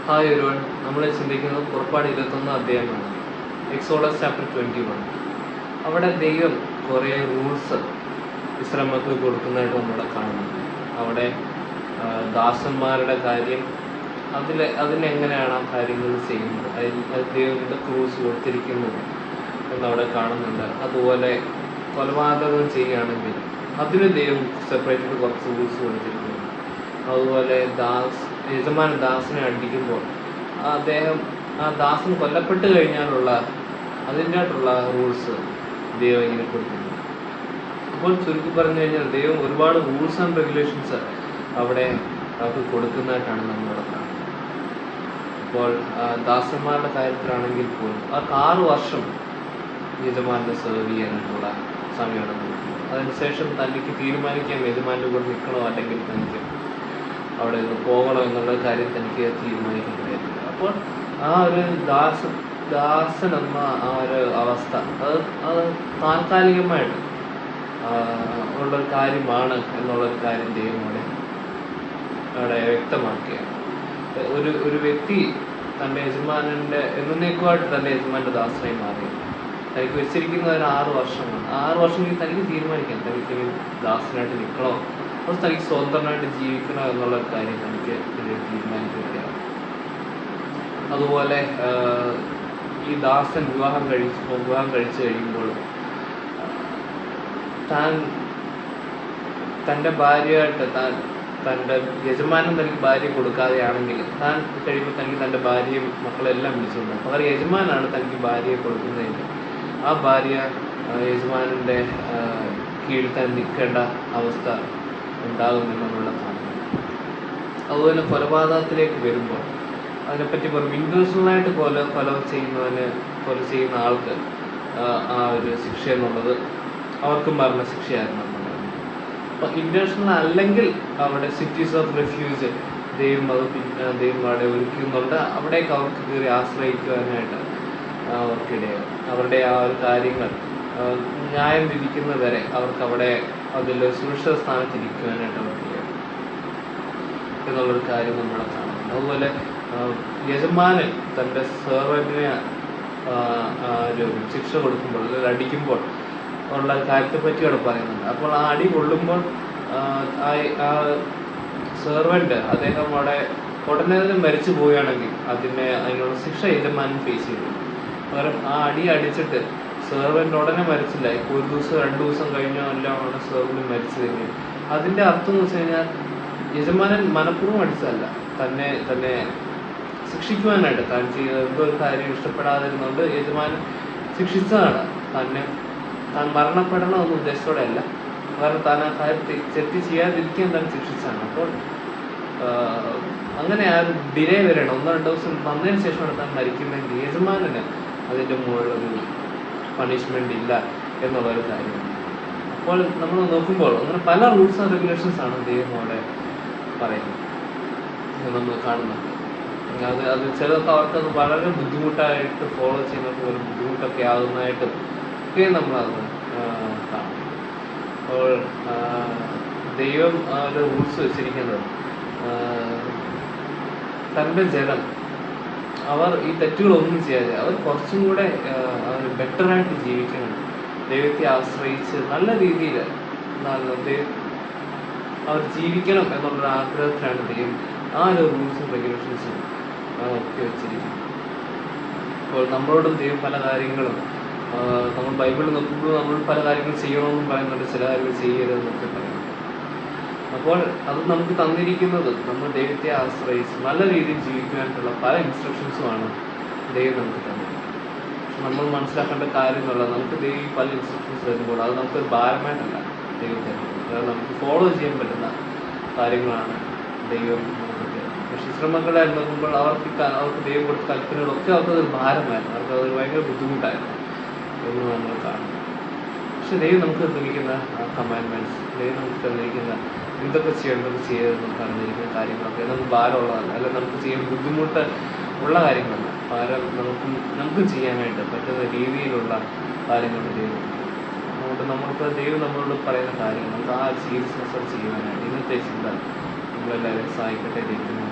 Hi ഒരുവൺ, നമ്മൾ ചിന്തിക്കുന്നത് പുറപ്പാട് 21 അധ്യായമാണ്. Exodus chapter 21. അവിടെ ദൈവം കുറേ റൂൾസ് ഇസ്രായേൽ മക്കൾക്ക് കൊടുക്കുന്നതായിട്ട് നമ്മളെ കാണുന്നുണ്ട്. അവിടെ ദാസന്മാരുടെ കാര്യം, അതിനെങ്ങനെയാണ് ആ കാര്യങ്ങൾ ചെയ്യുന്നത്, ദൈവം എന്തൊക്കെ റൂൾസ് കൊടുത്തിരിക്കുന്നത് എന്നവിടെ കാണുന്നുണ്ട്. അതുപോലെ കൊലപാതകം ചെയ്യുകയാണെങ്കിൽ അതിന് ദൈവം സെപ്പറേറ്റ് കുറച്ച് റൂൾസ് കൊടുത്തിരിക്കുന്നു. അതുപോലെ യജമാനൻ ദാസനെ അടിക്കുമ്പോൾ ആ ദാസൻ കൊല്ലപ്പെട്ട് കഴിഞ്ഞാലുള്ള അതിൻ്റെതായിട്ടുള്ള റൂൾസ് ദൈവം ഇങ്ങനെ കൊടുക്കുന്നു. അപ്പോൾ ചുരുക്കി പറഞ്ഞു കഴിഞ്ഞാൽ ദൈവം ഒരുപാട് റൂൾസ് ആൻഡ് റെഗുലേഷൻസ് അവിടെ അവർക്ക് കൊടുക്കുന്നതായിട്ടാണ് നമ്മളിവിടെ കാണുന്നത്. അപ്പോൾ ദാസന്മാരുടെ കാര്യത്തിലാണെങ്കിൽ പോലും അവർക്ക് 6 വർഷം യജമാനെ സെർവ് ചെയ്യാനായിട്ടുള്ള സമയമാണ് കൊടുക്കുന്നത്. അതിനുശേഷം തനിക്ക് തീരുമാനിക്കാം യജമാൻ്റെ കൂടെ നിൽക്കണോ അല്ലെങ്കിൽ തനിക്ക് അവിടെ നിന്ന് പോകണോ എന്നുള്ള കാര്യം തനിക്ക് തീരുമാനിക്കാൻ കഴിയത്തില്ല. അപ്പോൾ ആ ഒരു ദാസൻ എന്ന ആ ഒരു അവസ്ഥ അത് താൽക്കാലികമായിട്ട് ഉള്ളൊരു കാര്യമാണ് എന്നുള്ളൊരു കാര്യം ദൈവം അവിടെ വ്യക്തമാക്കുകയാണ്. ഒരു വ്യക്തി തൻ്റെ യജമാനൻ്റെ എന്നേക്കുമായിട്ട് തൻ്റെ യജമാൻ്റെ ദാസനായി മാറി തനിക്ക് വെച്ചിരിക്കുന്ന ഒരു 6 വർഷമാണ്. 6 വർഷം തനിക്ക് തീരുമാനിക്കാം തനിക്ക് ദാസനായിട്ട് നിൽക്കണോ അത് തനിക്ക് സ്വതന്ത്രമായിട്ട് ജീവിക്കണോ എന്നുള്ള കാര്യം തനിക്ക് തീരുമാനിക്കുകയാണ്. അതുപോലെ ഈ ദാസൻ വിവാഹം കഴിച്ചു കഴിയുമ്പോൾ തൻ്റെ ഭാര്യയായിട്ട് തൻ്റെ യജമാനൻ തനിക്ക് ഭാര്യ കൊടുക്കാതെയാണെങ്കിൽ താൻ കഴിയുമ്പോൾ തനിക്ക് തൻ്റെ ഭാര്യയും മക്കളെല്ലാം വിളിച്ചുകൊണ്ട് പകരം യജമാനാണ് തനിക്ക് ഭാര്യയെ കൊടുക്കുന്നതെങ്കിൽ ആ ഭാര്യ യജമാനൻ്റെ കീഴിൽ തന്നെ നിൽക്കേണ്ട അവസ്ഥ ഉണ്ടാകുമെന്നുള്ള കാണുന്നു. അതുപോലെ കൊലപാതകത്തിലേക്ക് വരുമ്പോൾ അതിനെപ്പറ്റി പറയും ഇൻറ്റൻഷണലായിട്ട് കൊല ചെയ്യുന്ന ആൾക്ക് ആ ഒരു ശിക്ഷ എന്നുള്ളത് അവർക്ക് മരണശിക്ഷയായിരുന്നു എന്നുള്ളത്. അപ്പോൾ ഇൻറ്റൻഷണൽ അല്ലെങ്കിൽ അവിടെ സിറ്റീസ് ഓഫ് റെഫ്യൂജ് ദൈവം അവിടെ ഒരുക്കുന്നുണ്ട്. അവിടേക്ക് അവർക്ക് കയറി ആശ്രയിക്കുവാനായിട്ട് അവർക്കിടയാകും. അവരുടെ ആ ഒരു കാര്യങ്ങൾ ന്യായം വിധിക്കുന്നവരെ അവർക്ക് അവിടെ അതിൽ സുരക്ഷിത സ്ഥാനത്തിരിക്കുവാനായിട്ട് അവർക്ക് എന്നുള്ളൊരു കാര്യം നമ്മളെ കാണുന്നുണ്ട്. അതുപോലെ യജമാനൻ തൻ്റെ സെർവൻറ്റിനെ ഒരു ശിക്ഷ കൊടുക്കുമ്പോൾ അല്ലെങ്കിൽ അടിക്കുമ്പോൾ ഉള്ള കാര്യത്തെപ്പറ്റി അവിടെ പറയുന്നുണ്ട്. അപ്പോൾ ആ അടി കൊള്ളുമ്പോൾ ആ സെർവൻറ്റ് അദ്ദേഹം അവിടെ ഉടനെ തന്നെ മരിച്ചു പോവുകയാണെങ്കിൽ അതിനുള്ള ശിക്ഷ യജമാനൻ ഫേസ് ചെയ്തു. പകരം ആ അടി അടിച്ചിട്ട് സെർവൻറ്റ് ഉടനെ മരിച്ചില്ല, 1 ദിവസം 2 ദിവസം കഴിഞ്ഞോ എല്ലാമാണ് സെർവൻറ്റ് മരിച്ചതെങ്കിൽ അതിൻ്റെ അർത്ഥം എന്ന് വെച്ച് കഴിഞ്ഞാൽ യജമാനൻ മനഃപൂർവ്വം അടിച്ചതല്ല, തന്നെ ശിക്ഷിക്കുവാനായിട്ട് താൻ ചെയ്ത എന്തോ ഒരു കാര്യം ഇഷ്ടപ്പെടാതിരുന്നുകൊണ്ട് യജമാനൻ ശിക്ഷിച്ചതാണ്. താൻ മരണപ്പെടണമെന്ന ഉദ്ദേശത്തോടെ അല്ല, കാരണം താൻ ആ കാര്യത്തെ തെറ്റ് ചെയ്യാതിരിക്കാൻ താൻ ശിക്ഷിച്ചതാണ്. അപ്പോൾ അങ്ങനെ ആ ഒരു ഡിലേ വരണം, 1-2 ദിവസം വന്നതിന് ശേഷമാണ് താൻ മരിക്കുന്നതെങ്കിൽ യജമാനന് അതിൻ്റെ മുകളിലൊരു പണിഷ്മെൻ്റ് ഇല്ല എന്നുള്ളൊരു കാര്യമാണ്. അപ്പോൾ നമ്മൾ നോക്കുമ്പോൾ അങ്ങനെ പല റൂൾസ് ആൻഡ് റെഗുലേഷൻസ് ആണ് ദൈവം അവിടെ പറയുന്നത്, നമ്മൾ കാണുന്നത്. അത് ചിലർക്ക് അവർക്കത് വളരെ ബുദ്ധിമുട്ടായിട്ട് ഫോളോ ചെയ്യുന്നവർക്ക് ഒരു ബുദ്ധിമുട്ടൊക്കെ ആകുന്നതായിട്ടും ഒക്കെ നമ്മളത് കാണും. അപ്പോൾ ദൈവം ഒരു റൂൾസ് വെച്ചിരിക്കുന്നത് തൻ്റെ ജനം അവർ ഈ തെറ്റുകളൊന്നും ചെയ്യാതെ അവർ കുറച്ചും കൂടെ ബെറ്ററായിട്ട് ജീവിക്കണം, ദൈവത്തെ ആശ്രയിച്ച് നല്ല രീതിയിൽ അവർ ജീവിക്കണം എന്നുള്ളൊരു ആഗ്രഹത്തിലാണ് ദൈവം ആ ഒരു റൂൾസും റെഗുലേഷൻസും ഒക്കെ വെച്ചിരിക്കുന്നത്. അപ്പോൾ നമ്മളോടും ദൈവം പല കാര്യങ്ങളും നമ്മൾ ബൈബിളിൽ നോക്കുമ്പോൾ നമ്മൾ പല കാര്യങ്ങൾ ചെയ്യണമെന്നും പറയുന്നുണ്ട്, ചില കാര്യങ്ങൾ ചെയ്യരുതെന്നൊക്കെ പറയുന്നുണ്ട്. അപ്പോൾ അത് നമുക്ക് തന്നിരിക്കുന്നത് നമ്മൾ ദൈവത്തെ ആശ്രയിച്ച് നല്ല രീതിയിൽ ജീവിക്കാനായിട്ടുള്ള പല ഇൻസ്ട്രക്ഷൻസുമാണ് ദൈവം നമുക്ക് തന്നിരിക്കുന്നത്. പക്ഷെ നമ്മൾ മനസ്സിലാക്കേണ്ട കാര്യങ്ങളുള്ളത് നമുക്ക് ദൈവം പല ഇൻസ്ട്രക്ഷൻസ് തരുമ്പോൾ അത് നമുക്കൊരു ഭാരമായിട്ടല്ല ദൈവം തരുന്നത്, അതായത് നമുക്ക് ഫോളോ ചെയ്യാൻ പറ്റുന്ന കാര്യങ്ങളാണ് ദൈവം നമുക്ക് തരുന്നത്. പക്ഷെ ഇസ്രായേൽ നോക്കുമ്പോൾ അവർക്ക് ദൈവം കൊടുത്ത കൽപ്പനകളൊക്കെ അവർക്കതൊരു ഭാരമായിരുന്നു, അവർക്കതൊരു ഭയങ്കര ബുദ്ധിമുട്ടായിരുന്നു എന്ന് നമ്മൾ കാണുന്നു. പക്ഷെ ദൈവം നമുക്ക് തന്നിരിക്കുന്ന കമാൻഡ്മെൻറ്റ്സ്, ദൈവം നമുക്ക് തന്നിരിക്കുന്ന എന്തൊക്കെ ചെയ്യരുതെന്ന് പറഞ്ഞിരിക്കുന്ന കാര്യങ്ങളൊക്കെ നമുക്ക് ഭാരമുള്ളതല്ല, അല്ലെങ്കിൽ നമുക്ക് ചെയ്യാൻ ബുദ്ധിമുട്ട് ഉള്ള കാര്യങ്ങളല്ല, ഭാരം നമുക്ക് ചെയ്യാനായിട്ട് പറ്റുന്ന രീതിയിലുള്ള കാര്യങ്ങൾ ദൈവം. അതുകൊണ്ട് ദൈവം നമ്മളോട് പറയുന്ന കാര്യങ്ങൾ നമുക്ക് ആ സീരിയസ്നെസ് ചെയ്യുവാനായിട്ട് ഇന്നത്തെ ചിന്ത നമ്മളെല്ലാവരും സഹായിക്കട്ടെ. ദൈവത്തിന്